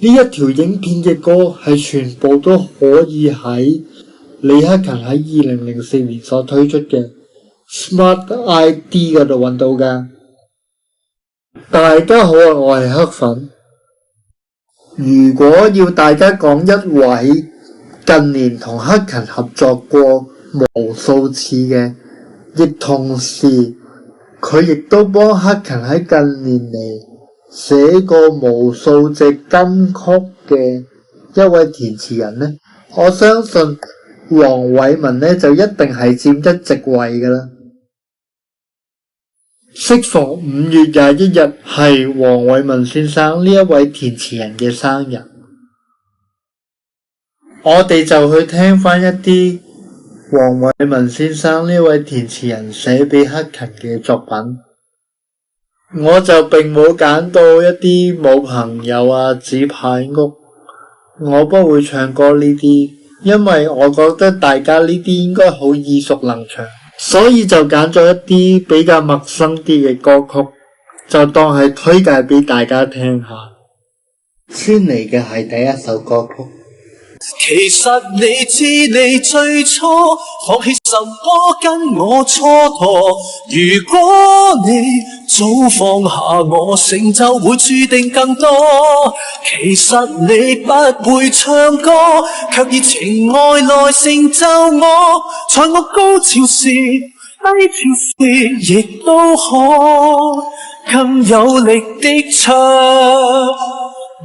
呢一條影片嘅歌係全部都可以喺李克勤喺2004年所推出嘅 Smart ID 嗰度揾到㗎。大家好啊，我係黑粉。如果要大家講一位近年同克勤合作過無數次嘅，亦同時佢亦都幫克勤喺近年嚟寫過無數隻金曲嘅一位填詞人呢，我相信黃偉文呢就一定係佔一席位㗎啦。適逢5月21日係黃偉文先生呢一位填詞人嘅生日，我哋就去聽翻一啲黃偉文先生呢位填詞人寫俾克勤嘅作品。我就並冇揀到一啲冇朋友啊、紙牌屋，我不會唱歌呢啲，因為我覺得大家呢啲應該好耳熟能詳，所以就揀咗一啲比較陌生啲嘅歌曲，就當係推介俾大家聽下。先嚟嘅係第一首歌曲。其實你知你最初放棄什麼跟我蹉跎，如果你早放下我，成就會注定更多。其實你不會唱歌，卻以情愛來成就我，在我高潮時低潮時亦都可更有力的唱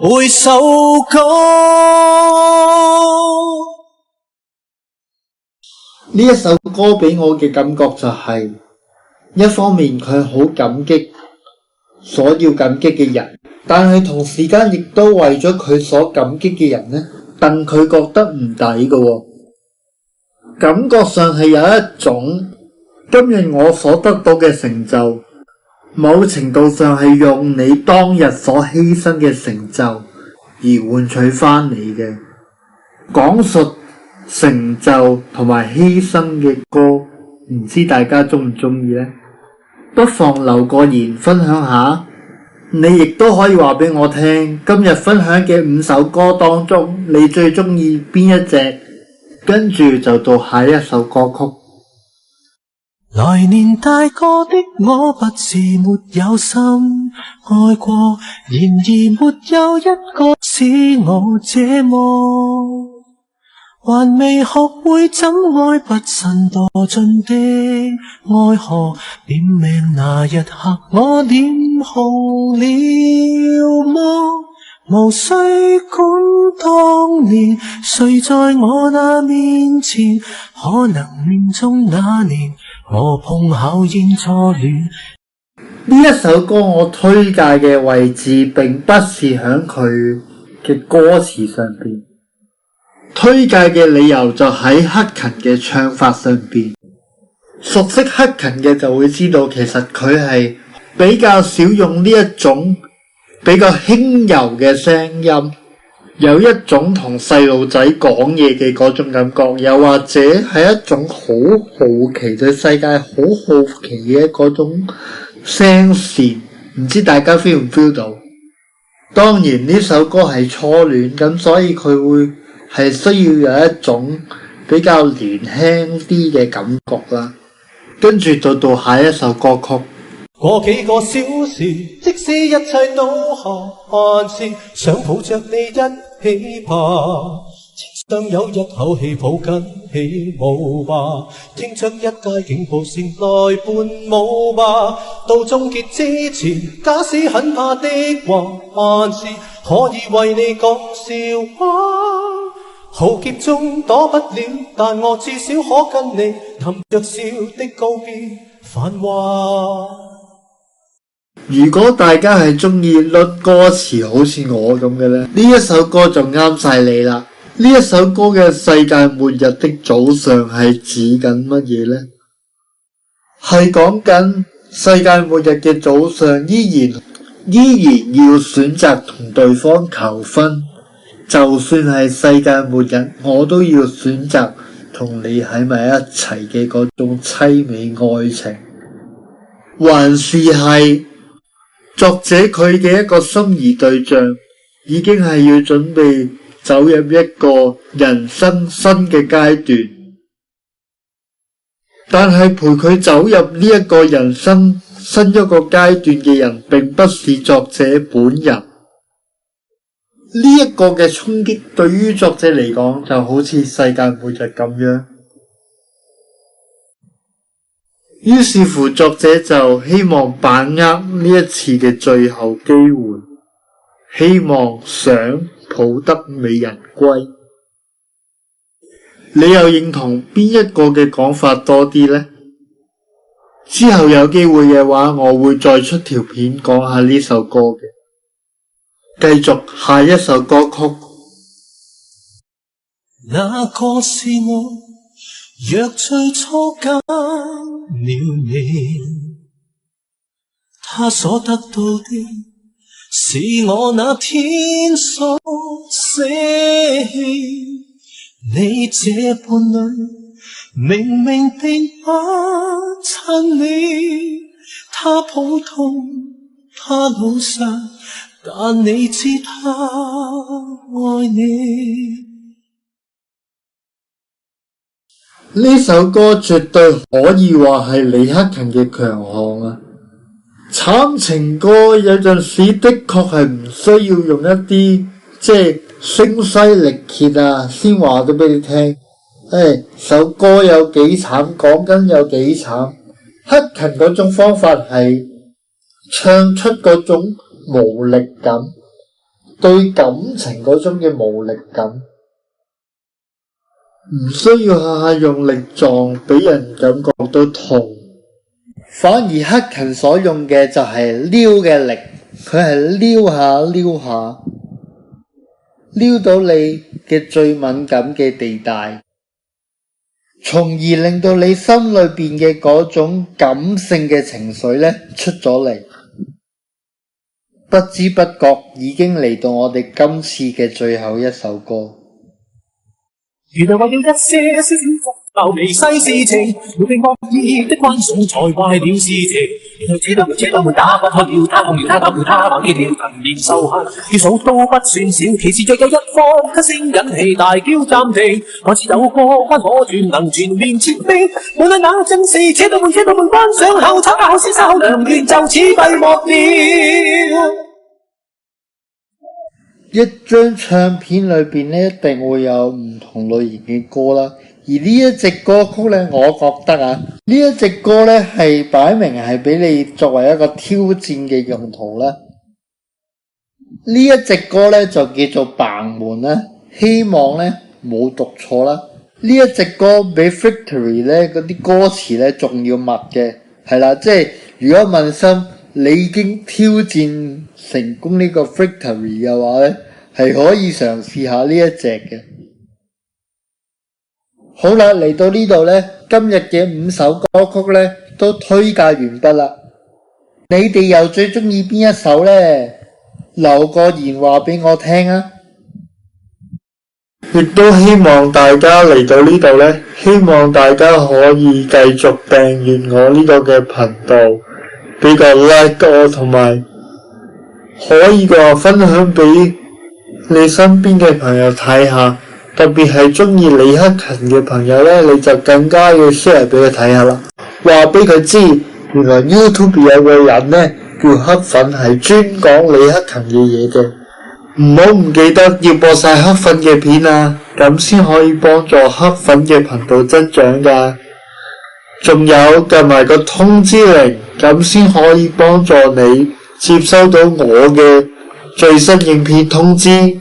每首歌。呢一首歌俾我嘅感覺就係，一方面佢好感激所要感激嘅人，但係同時間亦都為咗佢所感激嘅人呢，戥佢覺得唔抵嘅喎。感覺上係有一種今日我所得到嘅成就，某程度上係用你當日所犧牲嘅成就而換取翻嚟嘅。講述成就同埋犧牲嘅歌，唔知大家鍾唔鍾意呢？不妨留個言分享下。你亦都可以話俾我聽，今日分享嘅5首歌當中，你最鍾意邊一隻？跟住就到下一首歌曲。來年大個的我不是沒有心愛過，然而沒有一個似我這麼還未學會怎愛，不慎墮進的愛河，點命那一刻我臉紅了麼？無需管當年誰在我那面前，可能命中那年我碰巧認錯戀。呢一首歌我推介嘅位置並不是響佢嘅歌詞上邊，推介嘅理由就喺克勤嘅唱法上邊。熟悉克勤嘅就會知道，其實佢係比較少用呢一種比較輕柔嘅聲音，有一種同細路仔講嘢嘅嗰種感覺，又或者係一種好好奇對世界好好奇嘅嗰種聲線，唔知大家 feel 唔 feel 到？當然呢首歌係初戀，咁所以佢會係需要有一種比較年輕啲嘅感覺啦。跟住到下一首歌曲。過幾個小時，即使一切都還是想抱着你一起吧，情相有一口氣抱緊起舞吧，聽出一街警報聲來伴舞吧，到終結之前，假使很怕的話，還是可以為你講笑話。浩劫中躲不了，但我至少可跟你談着笑的告別繁華。如果大家係鍾意律歌詞好似我咁嘅呢，呢一首歌就啱晒你啦。呢一首歌嘅世界末日的早上係指緊乜嘢呢？係講緊世界末日嘅早上依然要選擇同對方求婚，就算係世界末日，我都要選擇同你喺埋一齊嘅嗰種凄美愛情。還是係作者佢嘅一個心儀對象已經係要準備走入一個人生新嘅階段，但係陪佢走入呢一個人生新一個階段嘅人並不是作者本人。呢一個嘅衝擊對於作者嚟講就好似世界末日咁樣，於是乎作者就希望把握呢一次嘅最後機會，希望想抱得美人歸。你又認同邊一個嘅講法多啲呢？之後有機會嘅話，我會再出條片講下呢首歌嘅。繼續下一首歌曲。那個是我，若最初揀了你，他所得到的是我那天所捨棄。你這伴侶明明並不襯你，他普通，他老實，但你知他愛你。呢首歌絕對可以話係李克勤嘅強項啊！慘情歌有陣時的確係唔需要用一啲即係聲嘶力竭啊，先話到俾你聽。首歌有幾慘，講緊有幾慘。克勤嗰種方法係唱出嗰種無力感，對感情嗰種嘅無力感，唔需要下下用力撞俾人感覺到痛。反而克勤所用嘅就係撩嘅力，佢係撩下撩下，撩到你嘅最敏感嘅地帶，從而令到你心裏邊嘅嗰種感性嘅情緒呢出咗嚟。不知不覺已經嚟到我哋今次嘅最後一首歌。原來為了一些小小微細事情，沒被惡意的關送才壞了事情。原來這道門打不開了，他碰了他打了他忘記了勤勉受限，要數都不算少。其時若有一方咳聲引氣大叫暫停，還是有個關我全能全面設備。無論那陣時，這道門關上後，吵架後先生良緣就此閉幕了。一張唱片裏邊呢，一定會有唔同類型嘅歌啦。而呢一隻歌曲呢，我覺得啊，呢一隻歌呢係擺明係俾你作為一個挑戰嘅用途啦。呢一隻歌呢就叫做嘭門啦，希望呢冇讀錯啦。呢一隻歌比 Victory 呢嗰啲歌詞呢仲要密嘅，係啦，即係如果問心你已經挑戰成功呢個 Victory 嘅話呢，係可以嘗試下呢一隻嘅。好啦，嚟到呢度呢，今日嘅5首歌曲呢都推介完畢啦。你哋又最中意邊一首呢？留個言話俾我聽啊！亦都希望大家嚟到呢度呢，希望大家可以繼續訂閱我呢個嘅頻道，俾個 like 我，同埋可以個分享俾你身邊嘅朋友睇下。特別係中意李克勤嘅朋友呢，你就更加要 share 俾佢睇下啦。話俾佢知，原來 YouTube 有個人呢叫黑粉，係專講李克勤嘅嘢嘅。唔好唔記得要播晒黑粉嘅片啊，咁先可以幫助黑粉嘅頻道增長㗎。仲有撳埋個通知鈴，咁先可以幫助你接收到我嘅最新影片通知。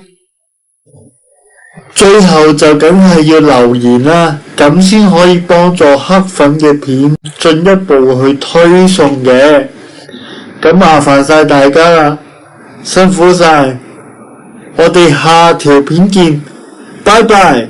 最後就梗係要留言啦，咁先可以幫助黑粉嘅片進一步去推送嘅。咁麻煩晒大家啦，辛苦晒，我哋下條片見，拜拜。